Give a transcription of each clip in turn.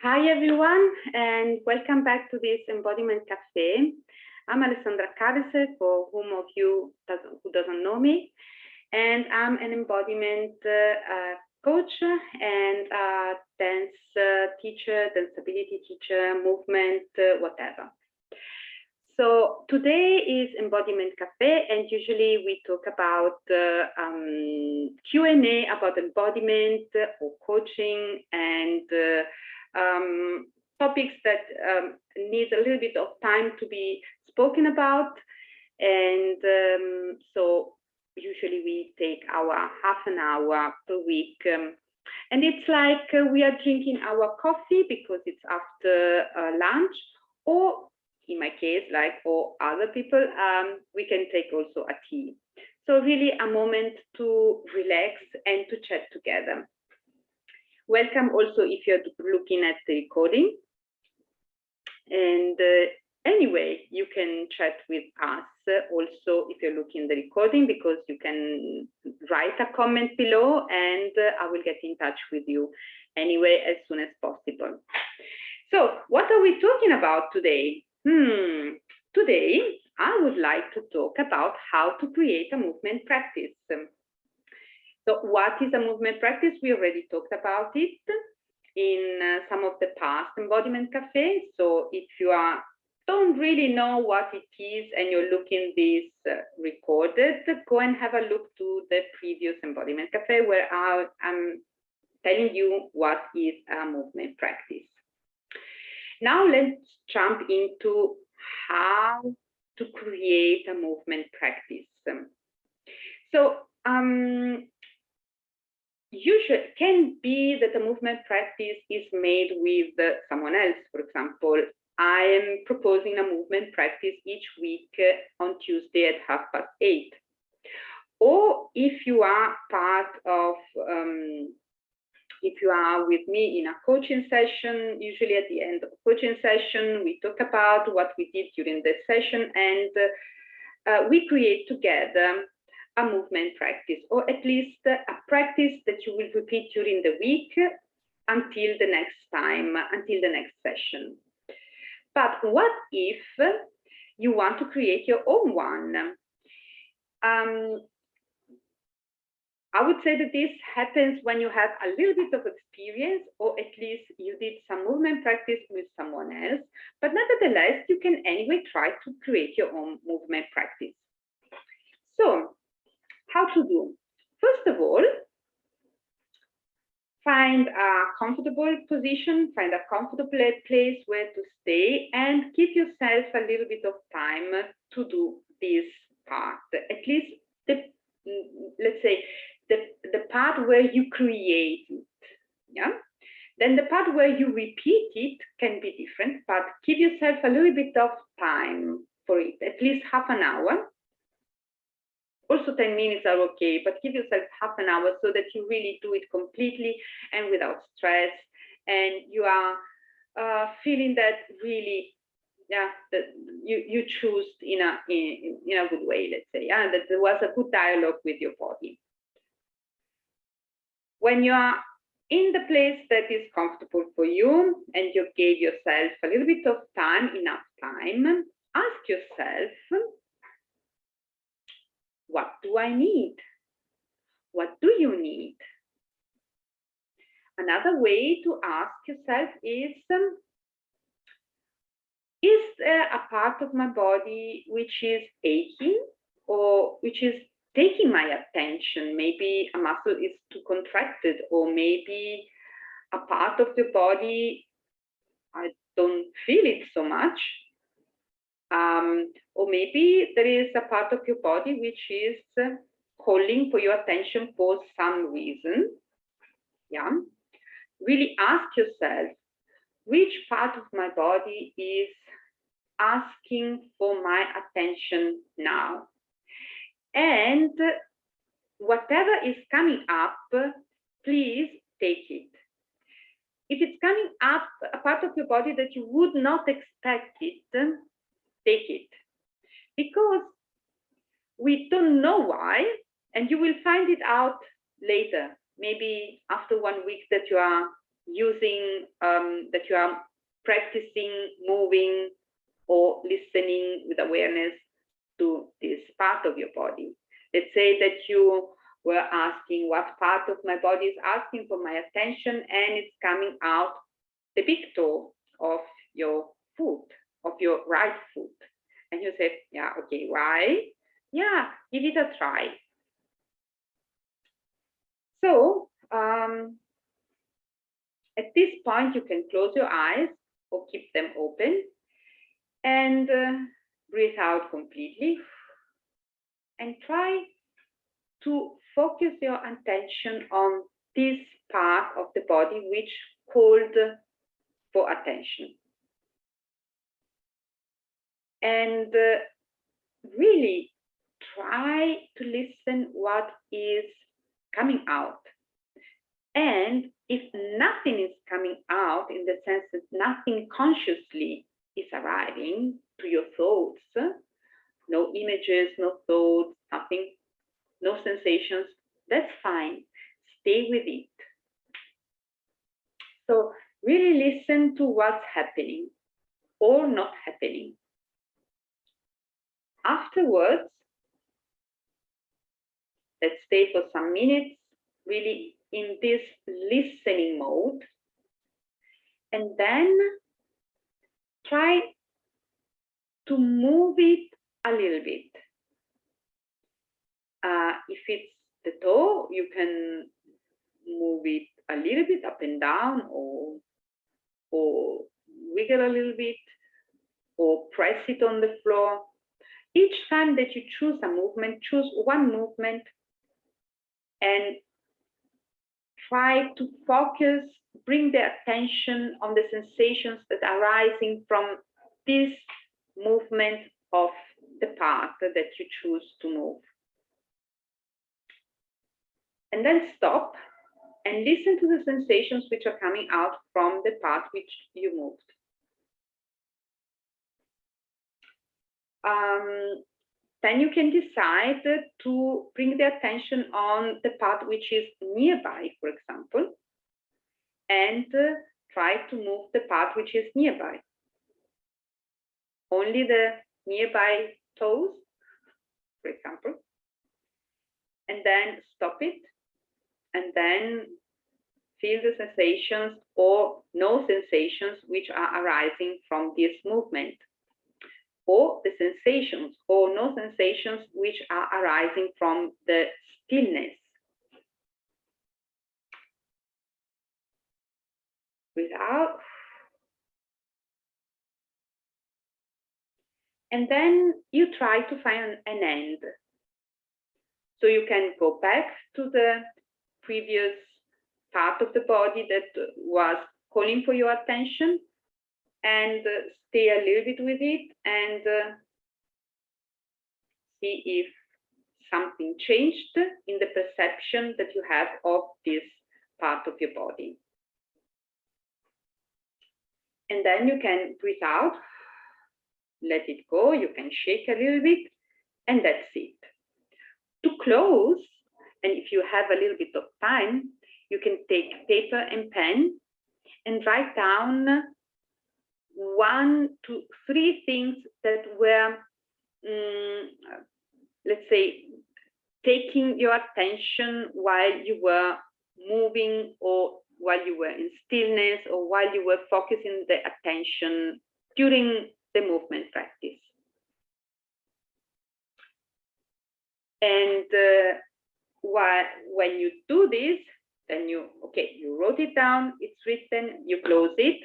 Hi everyone, and welcome back to this Embodiment Café. I'm Alessandra Carelse, for whom of you who doesn't know me, and I'm an embodiment coach and dance teacher, DanceAbility teacher, movement, whatever. So today is Embodiment Café, and usually we talk about Q&A about embodiment or coaching and topics that need a little bit of time to be spoken about. And so usually we take our half an hour per week. And it's like we are drinking our coffee because it's after lunch, or in my case, like for other people, we can take also a tea. So really a moment to relax and to chat together. Welcome also if you're looking at the recording. And anyway, you can chat with us also if you're looking at the recording, because you can write a comment below and I will get in touch with you anyway as soon as possible. So what are we talking about today? Today, I would like to talk about how to create a movement practice. So what is a movement practice? We already talked about it in some of the past Embodiment Café. So if you don't really know what it is and you're looking this recorded, go and have a look to the previous Embodiment Café where I'm telling you what is a movement practice. Now let's jump into how to create a movement practice. So usually can be that a movement practice is made with someone else. For example, I am proposing a movement practice each week on Tuesday at 8:30. Or if you are part of if you are with me in a coaching session, usually at the end of a coaching session, we talk about what we did during the session, and we create together a movement practice, or at least a practice that you will repeat during the week until the next time, until the next session. But what if you want to create your own one? I would say that this happens when you have a little bit of experience, or at least you did some movement practice with someone else, but nevertheless, you can anyway try to create your own movement practice. So, how to do? First of all, find a comfortable position, find a comfortable place where to stay, and give yourself a little bit of time to do this part. At least, let's say, the part where you create it, yeah? Then the part where you repeat it can be different, but give yourself a little bit of time for it, at least half an hour. Also 10 minutes are okay, but give yourself half an hour so that you really do it completely and without stress, and you are feeling that really, yeah, that you choose in a good way, let's say, yeah, that there was a good dialogue with your body. When you are in the place that is comfortable for you and you gave yourself a little bit of time, enough time, ask yourself, what do I need? What do you need? Another way to ask yourself is there a part of my body which is aching or which is taking my attention? Maybe a muscle is too contracted, or maybe a part of your body, I don't feel it so much. Or maybe there is a part of your body which is calling for your attention for some reason. Yeah, really ask yourself, which part of my body is asking for my attention now? And whatever is coming up, please take it. If it's coming up a part of your body that you would not expect it, take it. Because we don't know why, and you will find it out later, maybe after 1 week that you are using, that you are practicing moving or listening with awareness to this part of your body. Let's say that you were asking what part of my body is asking for my attention, and it's coming out the big toe of your foot, of your right foot. And you say, yeah, okay, why? Yeah, give it a try. So at this point, you can close your eyes or keep them open and breathe out completely, and try to focus your attention on this part of the body which called for attention. And really try to listen what is coming out. And if nothing is coming out, in the sense that nothing consciously is arriving to your thoughts, no images, no thoughts, nothing, no sensations, that's fine. Stay with it. So really listen to what's happening or not happening. Afterwards, let's stay for some minutes, really in this listening mode, and then try to move it a little bit. If it's the toe, you can move it a little bit up and down, or wiggle a little bit, or press it on the floor. Each time that you choose a movement, choose one movement and try to focus, bring the attention on the sensations that are arising from this movement of the part that you choose to move. And then stop and listen to the sensations which are coming out from the part which you moved. Then you can decide to bring the attention on the part which is nearby, for example, and try to move the part which is nearby. Only the nearby toes, for example, and then stop it, and then feel the sensations or no sensations which are arising from this movement, or the sensations or no sensations which are arising from the stillness. Breathe out. And then you try to find an end. So you can go back to the previous part of the body that was calling for your attention, and stay a little bit with it, and see if something changed in the perception that you have of this part of your body. And then you can breathe out, let it go, you can shake a little bit, and that's it. To close, and if you have a little bit of time, you can take paper and pen and write down 1 to 3 things that were, let's say, taking your attention while you were moving, or while you were in stillness, or while you were focusing the attention during the movement practice. And when you do this, then you wrote it down, it's written, you close it.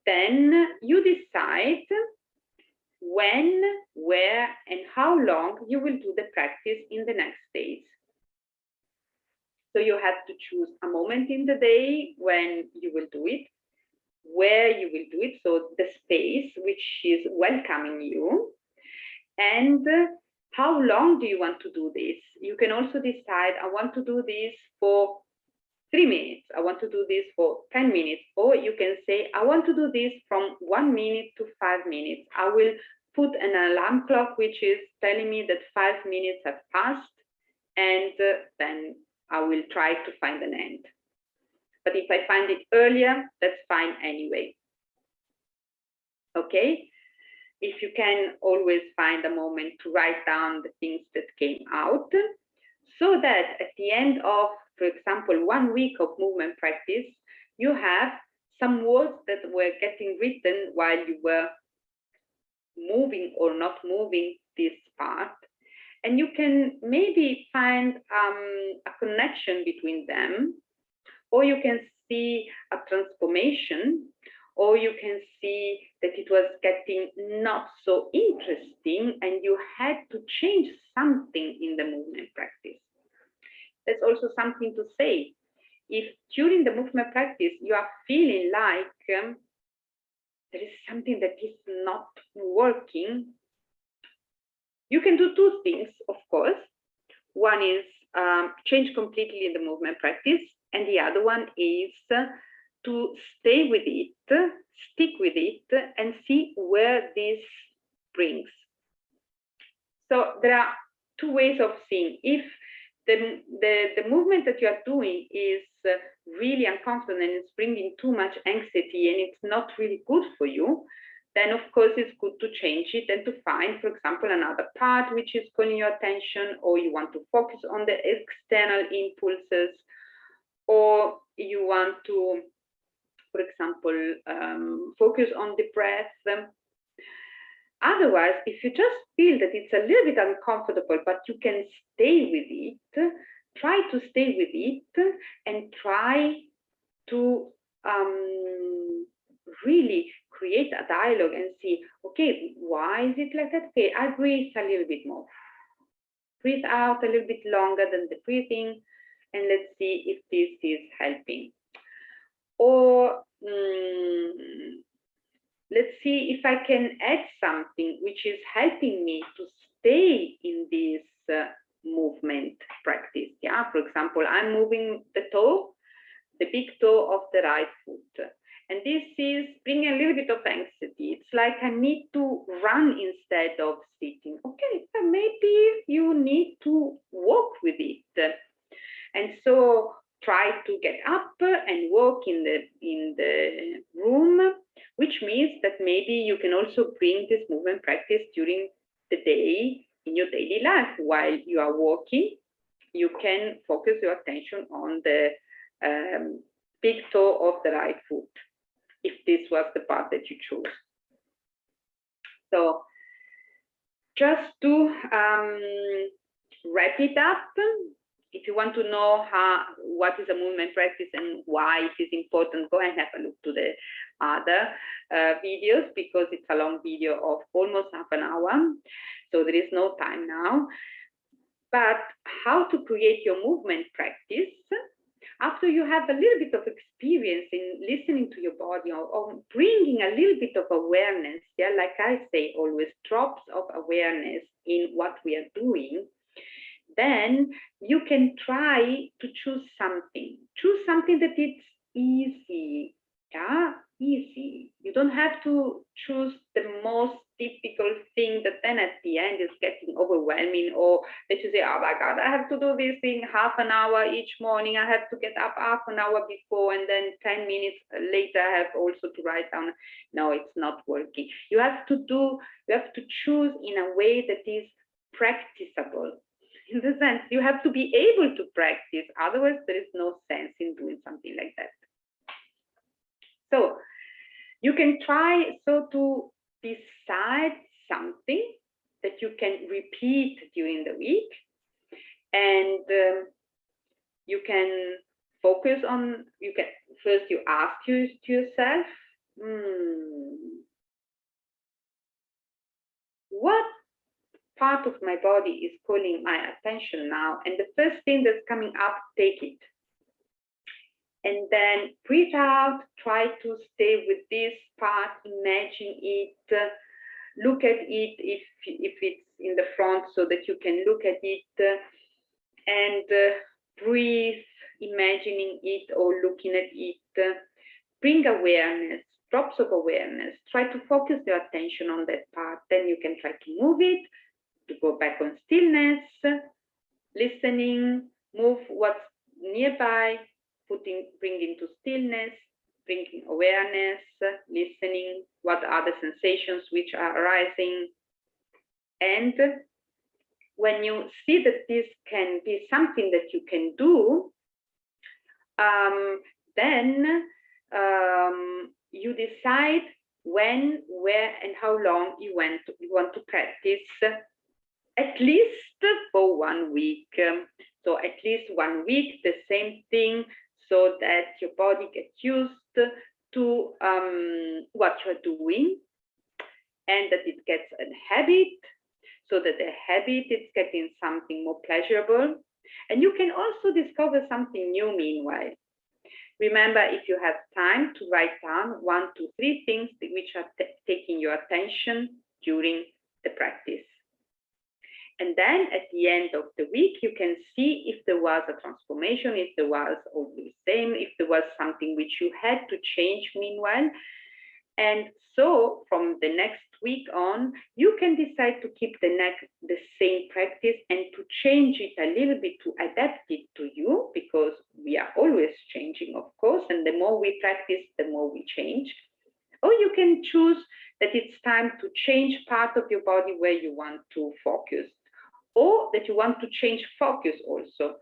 Then you decide when, where, and how long you will do the practice in the next days. So you have to choose a moment in the day when you will do it, where you will do it, so the space which is welcoming you, and how long do you want to do this? You can also decide, I want to do this for 3 minutes, I want to do this for 10 minutes, or you can say, I want to do this from 1 minute to 5 minutes. I will put an alarm clock which is telling me that 5 minutes have passed, and then I will try to find an end. But if I find it earlier, that's fine anyway. Okay? If you can always find a moment to write down the things that came out, so that at the end of, for example, 1 week of movement practice, you have some words that were getting written while you were moving or not moving this part. And you can maybe find a connection between them, or you can see a transformation, or you can see that it was getting not so interesting and you had to change something in the movement practice. That's also something to say. If during the movement practice you are feeling like there is something that is not working, you can do two things, of course. One is change completely in the movement practice, and the other one is to stay with it, stick with it, and see where this brings. So there are two ways of seeing. If the movement that you are doing is really uncomfortable and it's bringing too much anxiety and it's not really good for you, then of course it's good to change it and to find, for example, another part which is calling your attention, or you want to focus on the external impulses, or you want to, for example, focus on the breath. Otherwise, if you just feel that it's a little bit uncomfortable, but you can stay with it, try to stay with it and try to really create a dialogue and see, okay, why is it like that? Okay, I breathe a little bit more. Breathe out a little bit longer than the breathing, and let's see if this is helping. Or let's see if I can add something which is helping me to stay in this movement practice. Yeah, for example, I'm moving the toe, the big toe of the right foot. And this is bringing a little bit of anxiety. It's like I need to run instead of sitting. Okay, so maybe you need to walk with it. And so try to get up and walk in the room, which means that maybe you can also bring this movement practice during the day in your daily life. While you are walking, you can focus your attention on the big toe of the right foot, if this was the part that you chose. So just to wrap it up, if you want to know what is a movement practice and why it is important, go and have a look to the other videos, because it's a long video of almost half an hour, so there is no time now. But how to create your movement practice after you have a little bit of experience in listening to your body, or bringing a little bit of awareness, yeah, like I say, always drops of awareness in what we are doing, then you can try to choose something. Choose something that it's easy, yeah, easy. You don't have to choose the most difficult thing that then at the end is getting overwhelming, or that you say, oh my God, I have to do this thing half an hour each morning. I have to get up half an hour before, and then 10 minutes later I have also to write down. No, it's not working. You have to choose in a way that is practicable. In the sense, you have to be able to practice, otherwise there is no sense in doing something like that. So you can try to decide something that you can repeat during the week, and you can focus on, first you ask to yourself, what part of my body is calling my attention now? And the first thing that's coming up, take it. And then breathe out, try to stay with this part, imagine it, look at it if it's in the front so that you can look at it, and breathe, imagining it or looking at it. Bring awareness, drops of awareness, try to focus your attention on that part. Then you can try to move it, to go back on stillness, listening, move what's nearby, bringing to stillness, bringing awareness, listening, what are the sensations which are arising. And when you see that this can be something that you can do, then you decide when, where, and how long you want to practice, at least for 1 week. So at least 1 week, the same thing, so that your body gets used to what you're doing, and that it gets a habit, so that the habit is getting something more pleasurable. And you can also discover something new meanwhile. Remember, if you have time, to write down 1 to 3 things which are taking your attention during the practice. And then at the end of the week, you can see if there was a transformation, if there was all the same, if there was something which you had to change meanwhile. And so from the next week on, you can decide to keep the same practice and to change it a little bit, to adapt it to you, because we are always changing, of course, and the more we practice, the more we change. Or you can choose that it's time to change part of your body where you want to focus, or that you want to change focus also.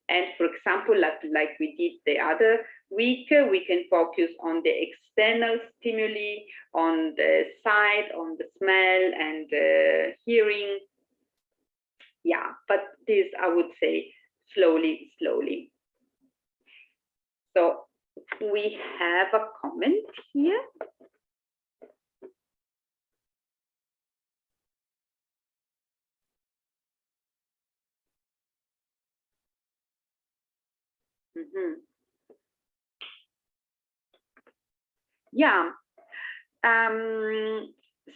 And for example, like we did the other week, we can focus on the external stimuli, on the sight, on the smell and hearing. Yeah, but this, I would say, slowly, slowly. So we have a comment here. Yeah.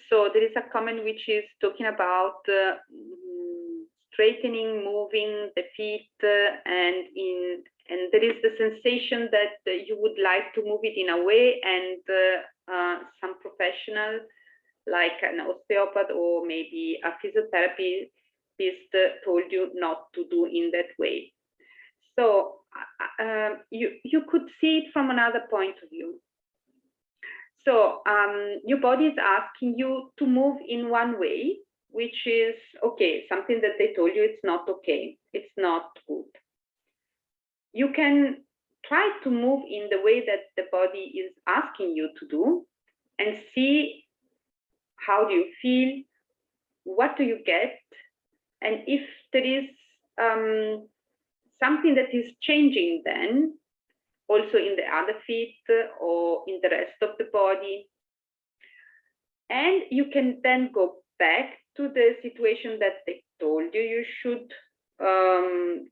So there is a comment which is talking about straightening, moving the feet, and there is the sensation that you would like to move it in a way, and some professional, like an osteopath or maybe a physiotherapist, told you not to do in that way. So you could see it from another point of view. So your body is asking you to move in one way, which is okay, something that they told you it's not okay, it's not good. You can try to move in the way that the body is asking you to do, and see how do you feel, what do you get, and if there is something that is changing then, also in the other feet or in the rest of the body. And you can then go back to the situation that they told you should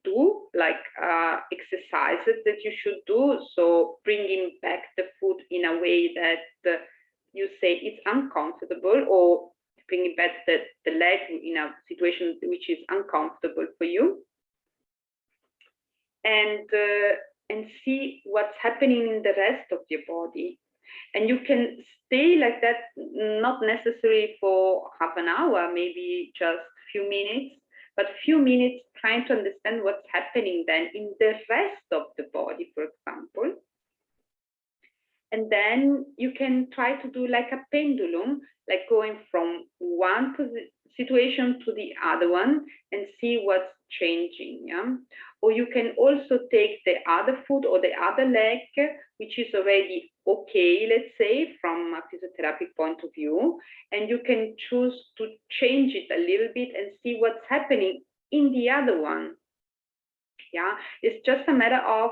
do, like exercises that you should do. So bringing back the foot in a way that you say it's uncomfortable, or bringing back the leg in a situation which is uncomfortable for you. And see what's happening in the rest of your body. And you can stay like that, not necessarily for half an hour, maybe just a few minutes, but a few minutes trying to understand what's happening then in the rest of the body, for example. And then you can try to do like a pendulum, like going from one situation to the other one and see what's changing. Yeah? Or you can also take the other foot or the other leg, which is already okay, let's say, from a physiotherapy point of view, and you can choose to change it a little bit and see what's happening in the other one. Yeah, it's just a matter of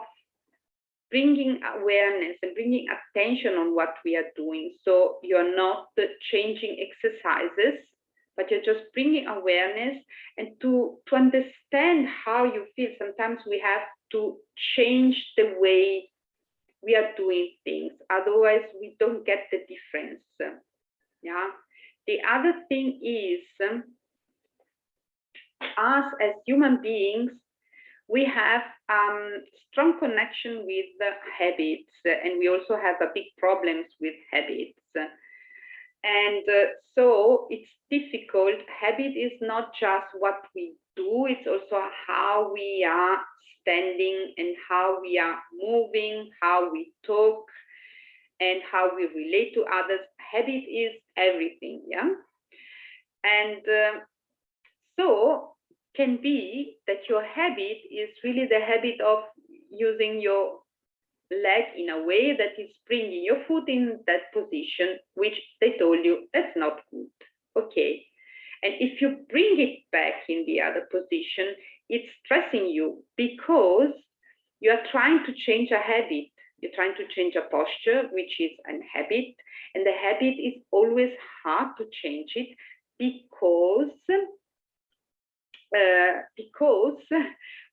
bringing awareness and bringing attention on what we are doing. So you're not changing exercises, but you're just bringing awareness and to understand how you feel. Sometimes we have to change the way we are doing things. Otherwise, we don't get the difference. Yeah. The other thing is, us as human beings, we have strong connection with habits, and we also have a big problems with habits. And so it's difficult. Habit is not just what we do, it's also how we are standing and how we are moving, how we talk, and how we relate to others. Habit is everything, yeah? And so can be that your habit is really the habit of using your leg in a way that is bringing your foot in that position, which they told you that's not good. Okay. And if you bring it back in the other position, it's stressing you because you are trying to change a habit. You're trying to change a posture, which is a habit. And the habit is always hard to change it because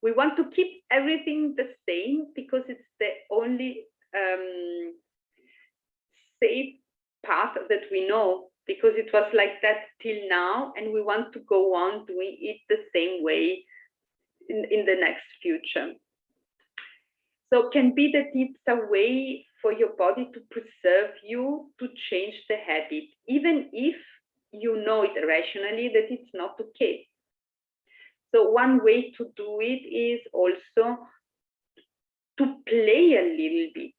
we want to keep everything the same because it's the only safe path that we know, because it was like that till now, and we want to go on doing it the same way in the next future. So it can be that it's a way for your body to preserve you, to change the habit, even if you know it rationally that it's not okay. So one way to do it is also to play a little bit,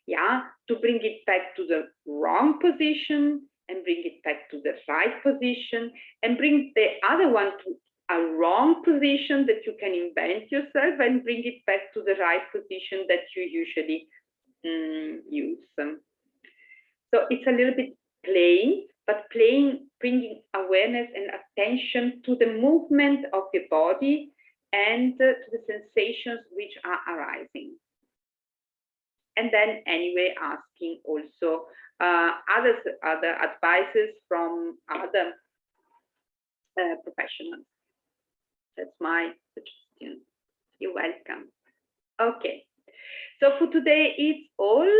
yeah, to bring it back to the wrong position and bring it back to the right position and bring the other one to a wrong position that you can invent yourself and bring it back to the right position that you usually use. So it's a little bit playing, but playing, bringing awareness and attention to the movement of your body and to the sensations which are arising. And then anyway, asking also other advices from other professionals. That's my suggestion. You're welcome. Okay, so for today it's all.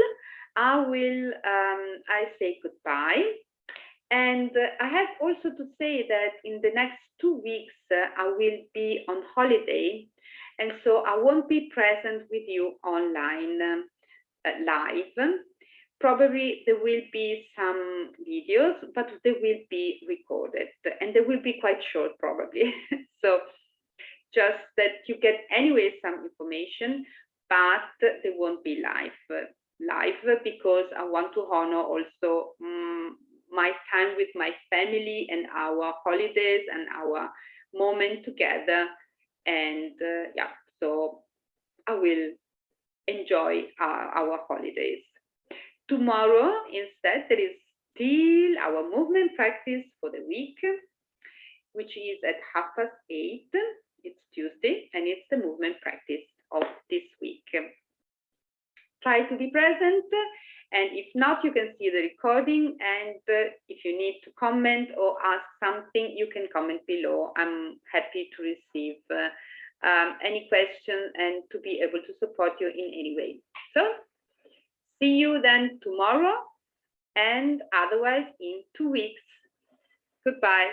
I say goodbye. And I have also to say that in the next 2 weeks, I will be on holiday. And so I won't be present with you online live. Probably there will be some videos, but they will be recorded and they will be quite short probably. So just that you get anyway some information, but they won't be live because I want to honor also my time with my family and our holidays and our moment together. And yeah, so I will enjoy our holidays. Tomorrow, instead, there is still our movement practice for the week, which is at 8:30. It's Tuesday, and it's the movement practice of this week. Try to be present, and if not, you can see the recording, and if you need to comment or ask something, you can comment below. I'm happy to receive any question and to be able to support you in any way. So, see you then tomorrow, and otherwise in 2 weeks. Goodbye.